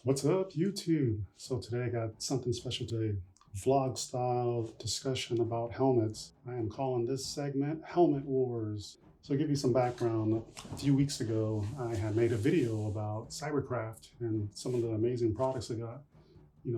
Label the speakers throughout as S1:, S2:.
S1: What's up, YouTube? So today I got something special today. Vlog style discussion about helmets. I am calling this segment Helmet Wars. So to give you some background, a few weeks ago I had made a video about Cybercraft and some of the amazing products I got.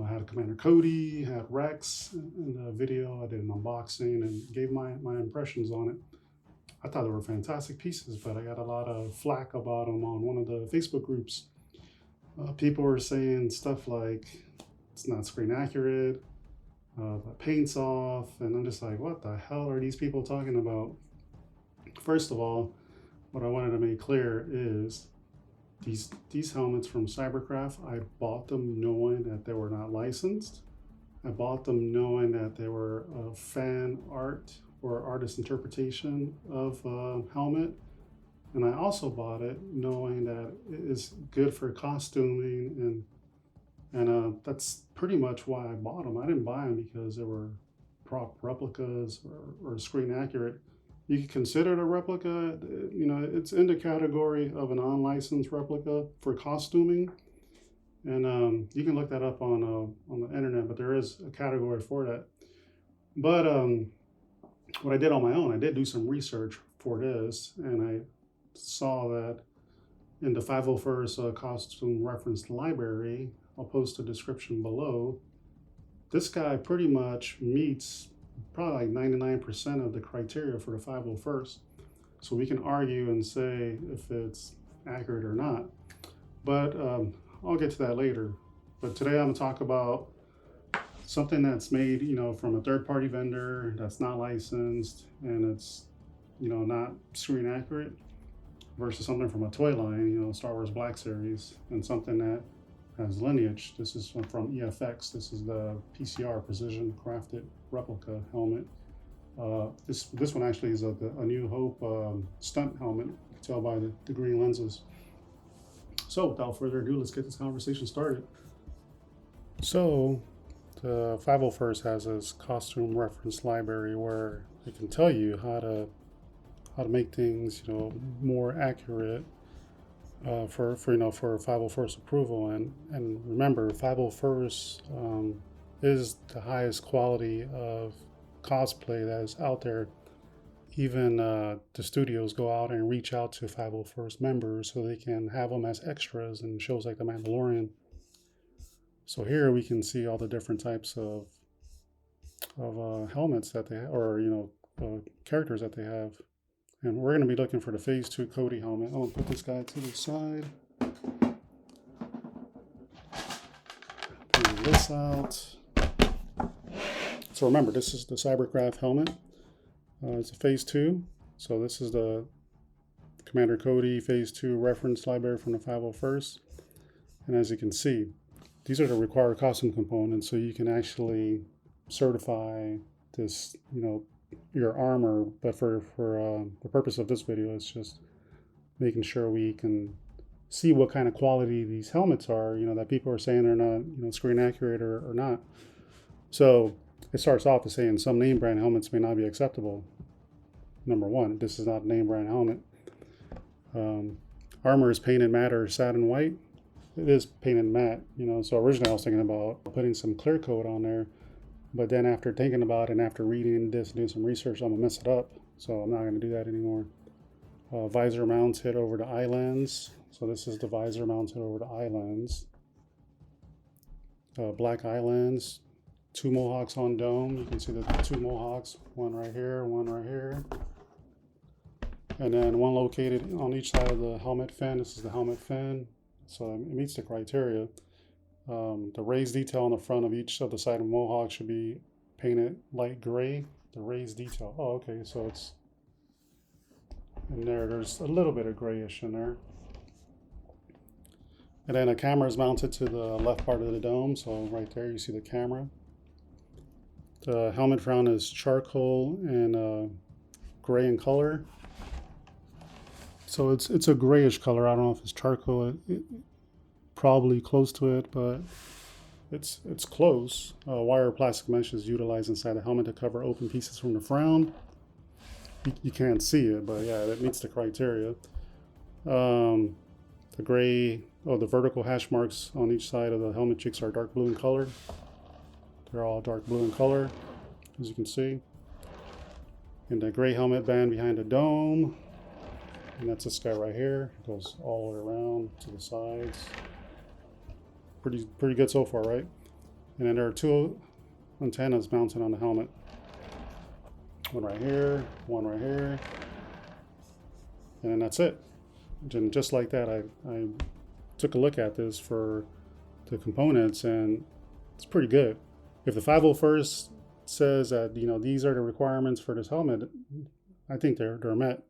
S1: I had Commander Cody, had Rex in the video. I did an unboxing and gave my impressions on it. I thought they were fantastic pieces, but I got a lot of flack about them on one of the Facebook groups. People were saying stuff like it's not screen accurate, the paint's off, and I'm just like, what the hell are these people talking about? First of all, what I wanted to make clear is these helmets from Cybercraft, I bought them knowing that they were not licensed. I bought them knowing that they were fan art or artist interpretation of helmet. And I also bought it knowing that it is good for costuming, and that's pretty much why I bought them. I didn't buy them because they were prop replicas or screen accurate. You could consider it a replica. It's in the category of an unlicensed replica for costuming, and you can look that up on the internet. But there is a category for that. But what I did on my own, I did do some research for this, and I saw that in the 501st costume reference library, I'll post a description below, this guy pretty much meets probably like 99% of the criteria for the 501st. So we can argue and say if it's accurate or not. But I'll get to that later. But today I'm gonna talk about something that's made, from a third-party vendor that's not licensed and it's, not screen accurate, versus something from a toy line, Star Wars Black Series, and something that has lineage. This is from Efx. This is the PCR Precision Crafted Replica Helmet. This one actually is a New Hope Stunt Helmet. You can tell by the green lenses. So without further ado, let's get this conversation started. So the 501st has this costume reference library where it can tell you how to make things, more accurate for 501st approval. And remember, 501st is the highest quality of cosplay that is out there. Even the studios go out and reach out to 501st members so they can have them as extras in shows like The Mandalorian. So here we can see all the different types of helmets that they have, or characters that they have. And we're going to be looking for the Phase 2 Cody helmet. I'm going to put this guy to the side. Pull this out. So remember, this is the Cybercraft helmet. It's a Phase 2. So this is the Commander Cody Phase 2 reference library from the 501st. And as you can see, these are the required costume components. So you can actually certify this, your armor, but for the purpose of this video, it's just making sure we can see what kind of quality these helmets are, that people are saying they're not, screen accurate or not. So it starts off to saying some name brand helmets may not be acceptable. Number one, this is not a name brand helmet. Armor is painted matte or satin white. It is painted matte, so originally I was thinking about putting some clear coat on there. But then after thinking about it and after reading this and doing some research, I'm going to mess it up. So I'm not going to do that anymore. Visor mounts hit over the eye lens. So this is the visor mounts hit over the eye lens. Black eye lens. 2 mohawks on dome. You can see the 2 mohawks. One right here, one right here. And then one located on each side of the helmet fin. This is the helmet fin. So it meets the criteria. The raised detail on the front of each of the side of mohawk should be painted light gray. The raised detail. Oh, okay. So it's in there. There's a little bit of grayish in there. And then a camera is mounted to the left part of the dome. So right there, you see the camera. The helmet front is charcoal and gray in color. So it's a grayish color. I don't know if it's charcoal. Probably close to it, but it's close. Wire or plastic mesh is utilized inside the helmet to cover open pieces from the frown. You can't see it, but yeah, that meets the criteria. The gray Oh, the vertical hash marks on each side of the helmet cheeks are dark blue in color. They're all dark blue in color, as you can see. And the gray helmet band behind the dome. And that's this guy right here. It goes all the way around to the sides. Pretty good so far, right? And then there are two antennas mounted on the helmet. One right here, one right here. And then that's it. And just like that, I took a look at this for the components, and it's pretty good. If the 501st says that, you know, these are the requirements for this helmet, I think they're met.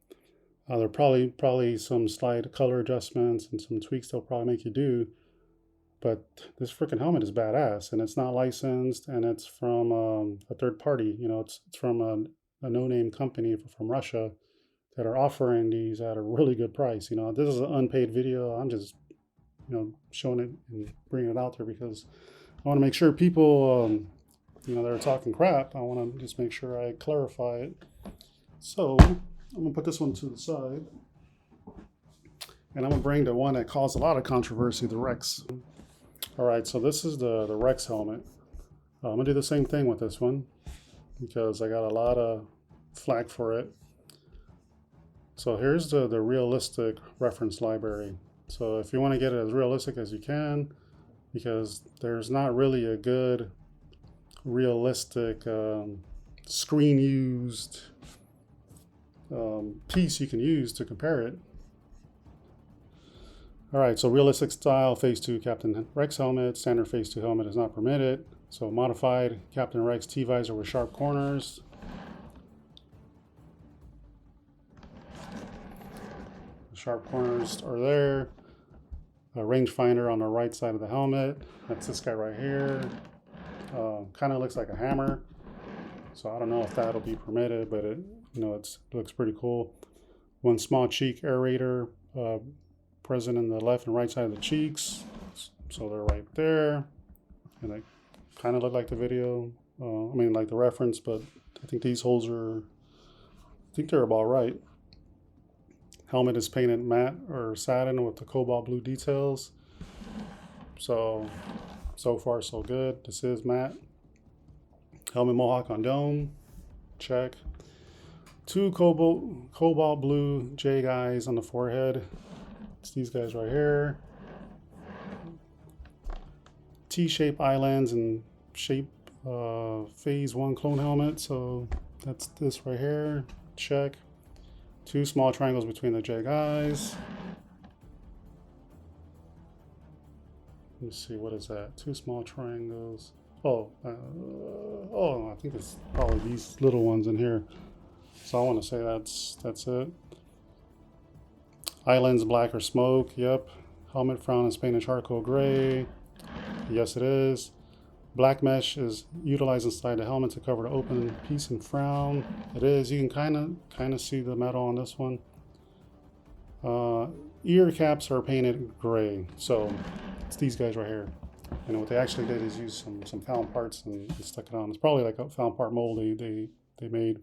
S1: There are probably some slight color adjustments and some tweaks they'll probably make you do, but this freaking helmet is badass, and it's not licensed, and it's from a third party. You know, it's from a no-name company from Russia that are offering these at a really good price. You know, this is an unpaid video. I'm just, you know, showing it and bringing it out there because I want to make sure people, you know, that are talking crap, I want to just make sure I clarify it. So I'm gonna put this one to the side, and I'm gonna bring the one that caused a lot of controversy, the Rex. All right, so this is the Rex helmet. I'm gonna do the same thing with this one because I got a lot of flack for it. So here's the realistic reference library. So if you want to get it as realistic as you can, because there's not really a good realistic screen used piece you can use to compare it. All right, so realistic style Phase 2 Captain Rex helmet. Standard Phase 2 helmet is not permitted. So modified Captain Rex T-visor with sharp corners. The sharp corners are there. A rangefinder on the right side of the helmet. That's this guy right here. Kind of looks like a hammer. So I don't know if that'll be permitted, but it, you know, it looks pretty cool. One small cheek aerator present in the left and right side of the cheeks. So they're right there. And they kind of look like the video. I mean, like the reference, but I think these holes are, I think they're about right. Helmet is painted matte or satin with the cobalt blue details. So far so good. This is matte. Helmet mohawk on dome. Check. Two cobalt blue J guys on the forehead. It's these guys right here. T-shape islands and shape Phase 1 clone helmet. So that's this right here. Check. Two small triangles between the J guys. Let me see, what is that? Two small triangles. Oh, I think it's probably these little ones in here. So I want to say that's it. Islands black or smoke. Yep. Helmet frown is painted charcoal gray. Yes, it is. Black mesh is utilized inside the helmet to cover the open piece and frown. It is. You can kind of see the metal on this one. Ear caps are painted gray. So it's these guys right here. And what they actually did is use some found parts and stuck it on. It's probably like a found part mold they made.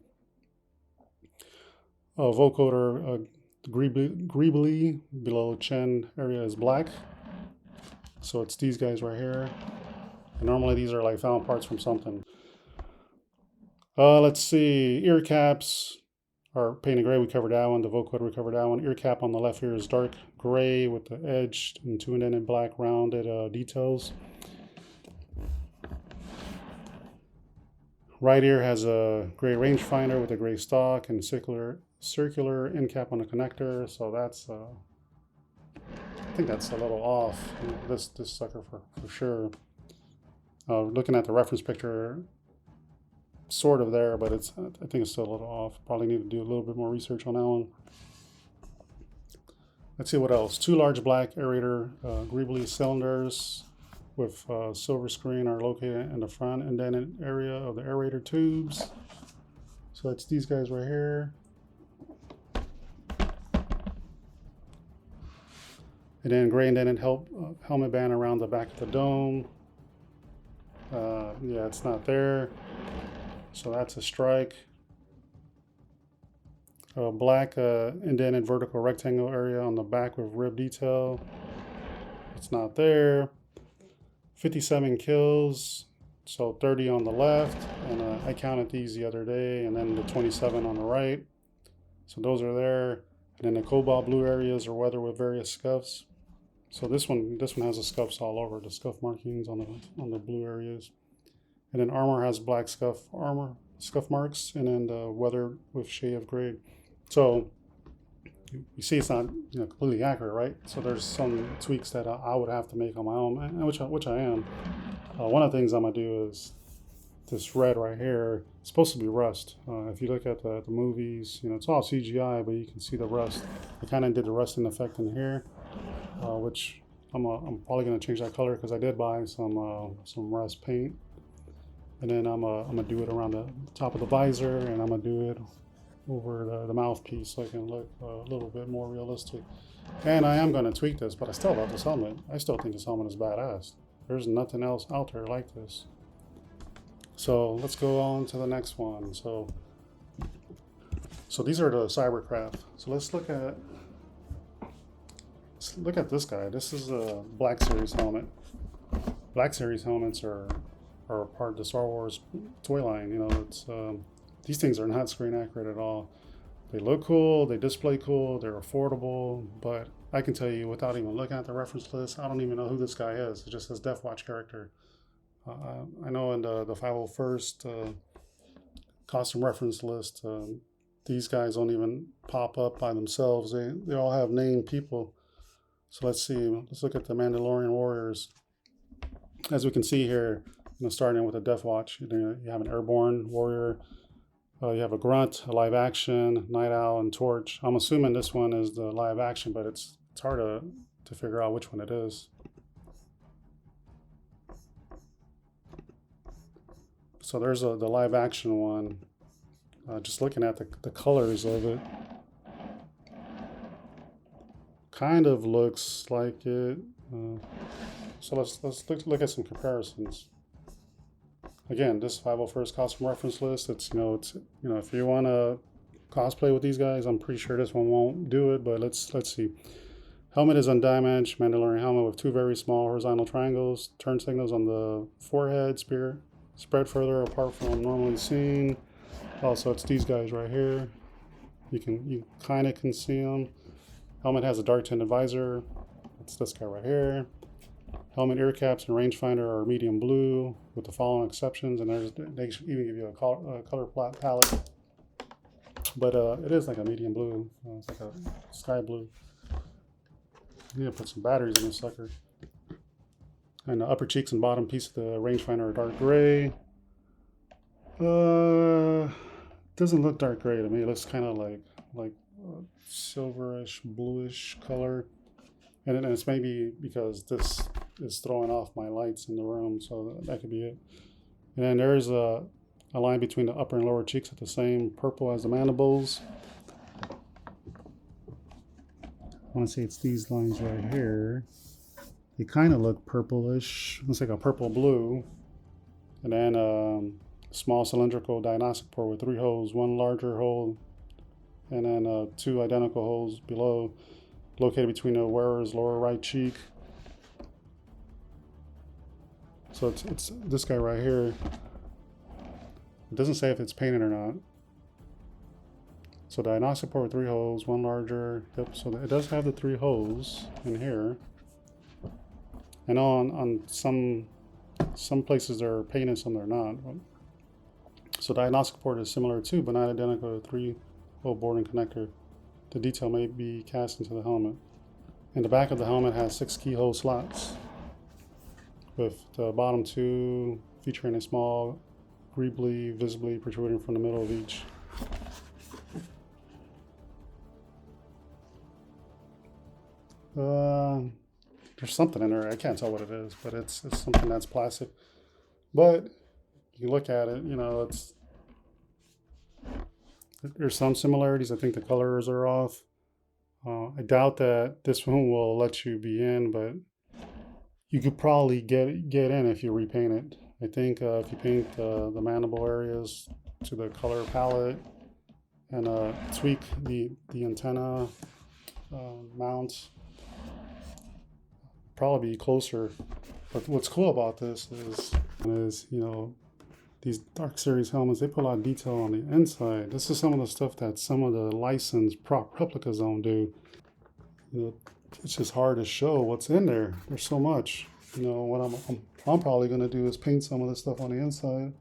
S1: Vocoder greebly below chin area is black. So it's these guys right here. And normally these are like found parts from something. Let's see. Ear caps are painted gray. We covered that one. The vocoder, we covered that one. Ear cap on the left ear is dark gray with the edged and two indented black rounded details. Right ear has a gray rangefinder with a gray stock and circular end cap on the connector. So that's, I think that's a little off. This sucker for sure. Looking at the reference picture, sort of there, but I think it's still a little off. Probably need to do a little bit more research on that one. Let's see what else. Two large black aerator greebly cylinders with silver screen are located in the front indented area of the aerator tubes. So that's these guys right here. And then gray indented helmet band around the back of the dome. Yeah, it's not there. So that's a strike. Black indented vertical rectangle area on the back with rib detail. it's not there. 57 kills, so 30 on the left, and I counted these the other day, and then the 27 on the right. So those are there, and then the cobalt blue areas are weathered with various scuffs. So this one has the scuffs all over, the scuff markings on the blue areas, and then armor has black scuff marks, and then the weathered with shade of gray. So you see it's not completely accurate, right? So there's some tweaks that I would have to make on my own, which I am. One of the things I'm gonna do is this red right here. It's supposed to be rust. If you look at the movies, it's all CGI, but you can see the rust. I kind of did the rusting effect in here, which I'm probably gonna change that color because I did buy some rust paint, and then I'm gonna do it around the top of the visor, and I'm gonna do it over the mouthpiece so I can look a little bit more realistic. And I am going to tweak this, but I still love this helmet. I still think this helmet is badass. There's nothing else out there like this. So let's go on to the next one. So these are the Cybercraft. So let's look at this guy. This is a Black Series helmet. Black Series helmets are part of the Star Wars toy line. It's these things are not screen accurate at all. They look cool, they display cool, they're affordable, but I can tell you without even looking at the reference list, I don't even know who this guy is. It just says Death Watch character. I know in the 501st costume reference list, these guys don't even pop up by themselves. They all have named people. So let's see. Let's look at the Mandalorian Warriors. As we can see here, starting with a Death Watch, you have an Airborne Warrior. You have a Grunt, a Live Action, Night Owl, and Torch. I'm assuming this one is the Live Action, but it's hard to figure out which one it is. So there's the Live Action one. Just looking at the colors of it, kind of looks like it. So let's look at some comparisons. Again, this 501st costume reference list, it's if you want to cosplay with these guys, I'm pretty sure this one won't do it, but let's see. Helmet is undamaged, Mandalorian helmet with 2 very small horizontal triangles, turn signals on the forehead, spear spread further apart from normally seen. Also, it's these guys right here. You kind of can see them. Helmet has a dark tinted visor. It's this guy right here. Helmet ear caps and rangefinder are medium blue with the following exceptions, and they even give you a color palette. But it is like a medium blue. It's like a sky blue. You need to put some batteries in this sucker. And the upper cheeks and bottom piece of the rangefinder are dark gray. Doesn't look dark gray to me. It looks kind of like silverish, bluish color. And then it's maybe because this is throwing off my lights in the room, so that could be it. And then there's a line between the upper and lower cheeks at the same purple as the mandibles. I want to say it's these lines right here. They kind of look purplish. Looks like a purple blue. And then small cylindrical diagnostic port with 3 holes, 1 larger hole, and then 2 identical holes below, located between the wearer's lower right cheek. So it's this guy right here. It doesn't say if it's painted or not. So diagnostic port with 3 holes, 1 larger. Yep. So it does have the 3 holes in here. And on some places they're painted, some they're not. So diagnostic port is similar too, but not identical to 3-hole boarding connector. The detail may be cast into the helmet. And the back of the helmet has 6 keyhole slots, with the bottom 2 featuring a small greebly visibly protruding from the middle of each. There's something in there. I can't tell what it is, but it's something that's plastic. But you look at it, there's some similarities. I think the colors are off. I doubt that this one will let you be in, but you could probably get in if you repaint it. I think if you paint the mandible areas to the color palette and tweak the antenna mounts, probably be closer. But what's cool about this is you know, these Dark Series helmets, they put a lot of detail on the inside. This is some of the stuff that some of the licensed prop replicas don't do. You know, it's just hard to show what's in there. There's so much. You know, what I'm probably going to do is paint some of this stuff on the inside.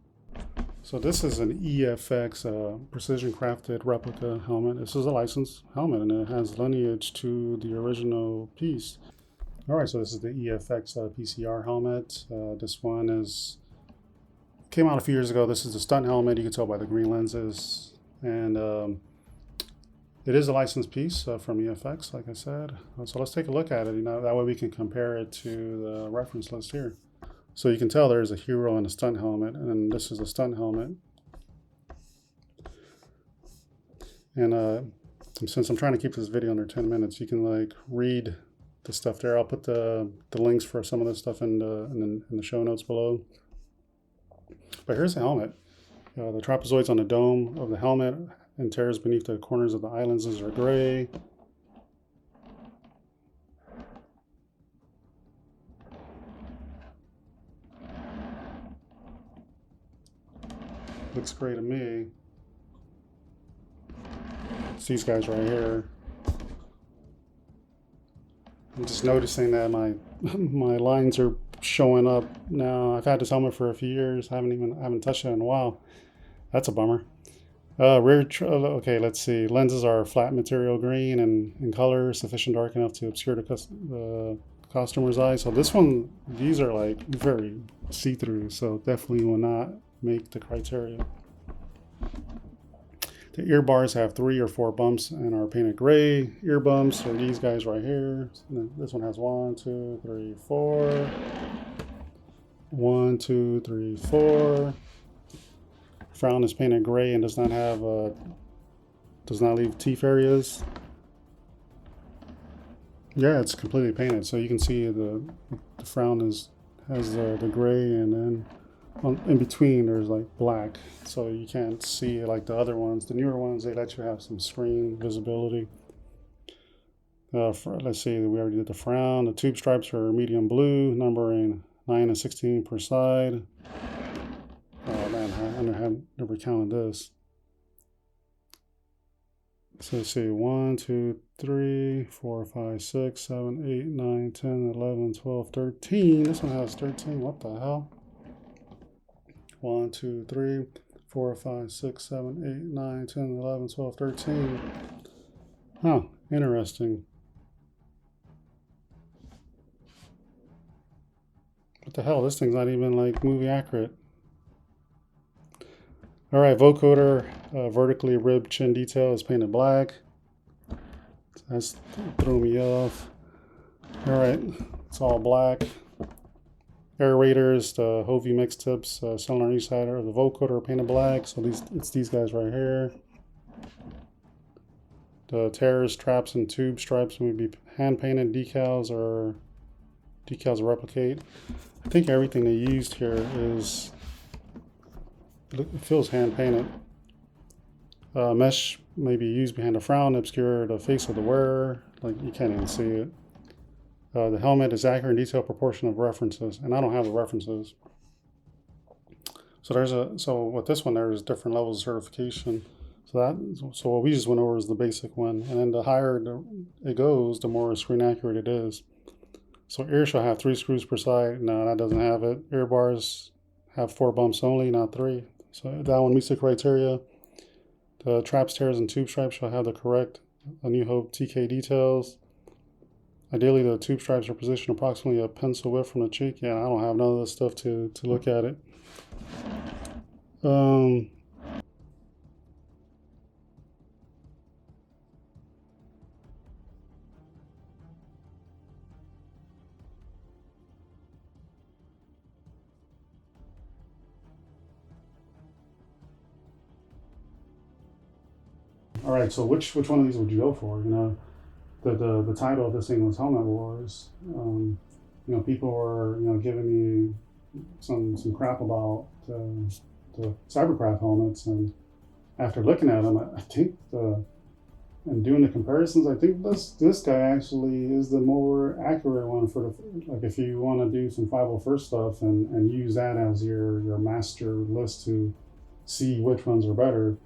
S1: So this is an Efx precision crafted replica helmet. This is a licensed helmet, and it has lineage to the original piece. All right, so this is the Efx Pcr Helmet. This one came out a few years ago. This is the Stunt Helmet. You can tell by the green lenses, and it is a licensed piece from Efx, like I said. So let's take a look at it. You know, that way we can compare it to the reference list here. So you can tell there's a hero and a stunt helmet, and this is a stunt helmet. And since I'm trying to keep this video under 10 minutes, you can like read the stuff there. I'll put the links for some of this stuff in the show notes below. But here's the helmet. The trapezoids on the dome of the helmet and tears beneath the corners of the eye lenses are gray. Looks great to me. It's these guys right here. I'm just noticing that my lines are showing up now. I've had this helmet for a few years. I haven't touched it in a while. That's a bummer. Okay, let's see. Lenses are flat material green and in color, sufficient dark enough to obscure the customer's eye. So these are like very see-through, so definitely will not make the criteria. The ear bars have 3 or 4 bumps and are painted gray. Ear bumps are these guys right here. This one has 1, 2, 3, 4. 1, 2, 3, 4. Frown is painted gray and does not leave teeth areas. Yeah, it's completely painted, so you can see the frown has the gray, and then in between there's like black, so you can't see it like the other ones. The newer ones, they let you have some screen visibility. Let's see, we already did the frown. The tube stripes are medium blue, numbering 9 and 16 per side. Oh man, I never counted this. So let's see, 1, 2, 3, 4, 5, 6, 7, 8, 9, 10, 11, 12, 13. This one has 13. What the hell? 1, 2, 3, 4, 5, 6, 7, 8, 9, 10, 11, 12, 13. Huh, interesting. What the hell? This thing's not even like movie accurate. All right, vocoder, vertically ribbed chin detail is painted black. That's threw me off. All right, it's all black. Aerators, the Hovey mix tips, cylinder on each side of the vocoder are painted black. So it's these guys right here. The tears, traps, and tube stripes would be hand painted. Decals replicate. I think everything they used here it feels hand painted. Mesh may be used behind a frown to obscure the face of the wearer. Like you can't even see it. The helmet is accurate in detail proportion of references, and I don't have the references. So with this one, there's different levels of certification. So what we just went over is the basic one, and then the higher it goes, the more screen accurate it is. So ear shall have 3 screws per side. No, that doesn't have it. Ear bars have 4 bumps only, not 3. So that one meets the criteria. The traps, tears, and tube stripes shall have the correct A New Hope TK details. Ideally, the tube stripes are positioned approximately a pencil width from the cheek. Yeah, I don't have none of this stuff to look at it. All right, so which one of these would you go for? You know, the title of this thing was Helmet Wars. You know, people were giving me some crap about the Cybercraft helmets, and after looking at them, I think the and doing the comparisons, I think this guy actually is the more accurate one for the, like, if you want to do some 501st stuff and use that as your master list to see which ones are better.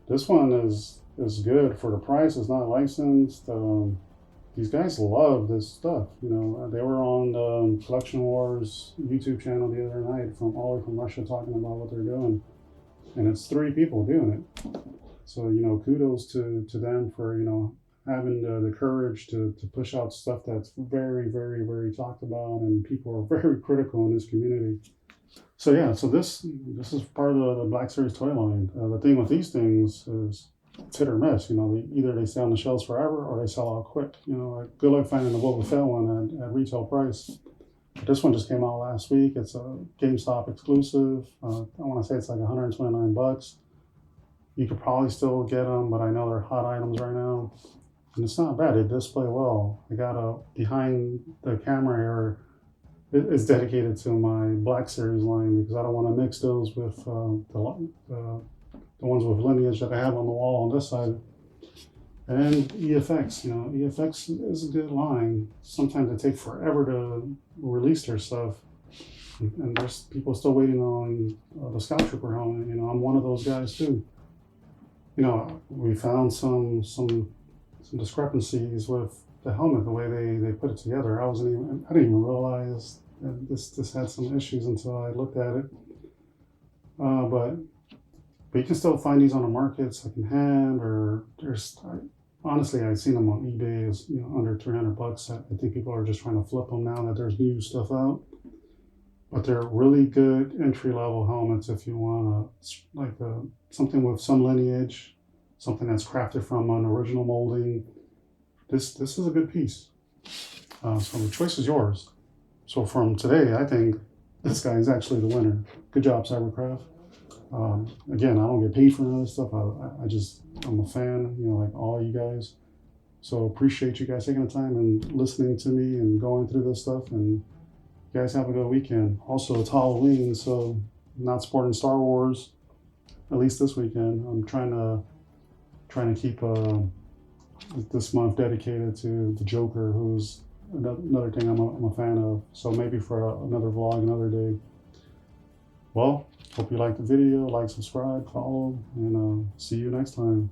S1: This one is good for the price. It's not licensed. These guys love this stuff. You know, they were on the Collection Wars YouTube channel the other night from all the way from Russia talking about what they're doing, and it's 3 people doing it. So, you know, kudos to them for, you know, having the courage to push out stuff that's very, very, very talked about, and people are very critical in this community. So yeah, so this is part of the Black Series toy line. The thing with these things is it's hit or miss. You know, either they stay on the shelves forever or they sell out quick. You know, like, good luck finding the Boba Fett one at retail price. But this one just came out last week. It's a GameStop exclusive. I want to say it's like 129 bucks. You could probably still get them, but I know they're hot items right now. And it's not bad. They display well. I got a behind the camera area. It's dedicated to my Black Series line because I don't want to mix those with the ones with lineage that I have on the wall on this side. And EFX, you know, EFX is a good line. Sometimes it takes forever to release their stuff. And there's people still waiting on the Scout Trooper helmet. You know, I'm one of those guys too. You know, we found some discrepancies with the helmet, the way they put it together. I didn't even realize that this had some issues until I looked at it. But you can still find these on the market secondhand, or honestly, I've seen them on eBay as, you know, under 300 bucks. I think people are just trying to flip them now that there's new stuff out. But they're really good entry-level helmets if you want something with some lineage, something that's crafted from an original molding. This is a good piece. So the choice is yours. So from today, I think this guy is actually the winner. Good job, Cybercraft. Again, I don't get paid for none of this stuff. I'm a fan, you know, like all you guys. So appreciate you guys taking the time and listening to me and going through this stuff. And you guys have a good weekend. Also, it's Halloween, so I'm not supporting Star Wars, at least this weekend. I'm trying to keep this month dedicated to the Joker, who's another thing I'm a fan of. So maybe for another vlog another day. Well, hope you liked the video. Like, subscribe, follow, and see you next time.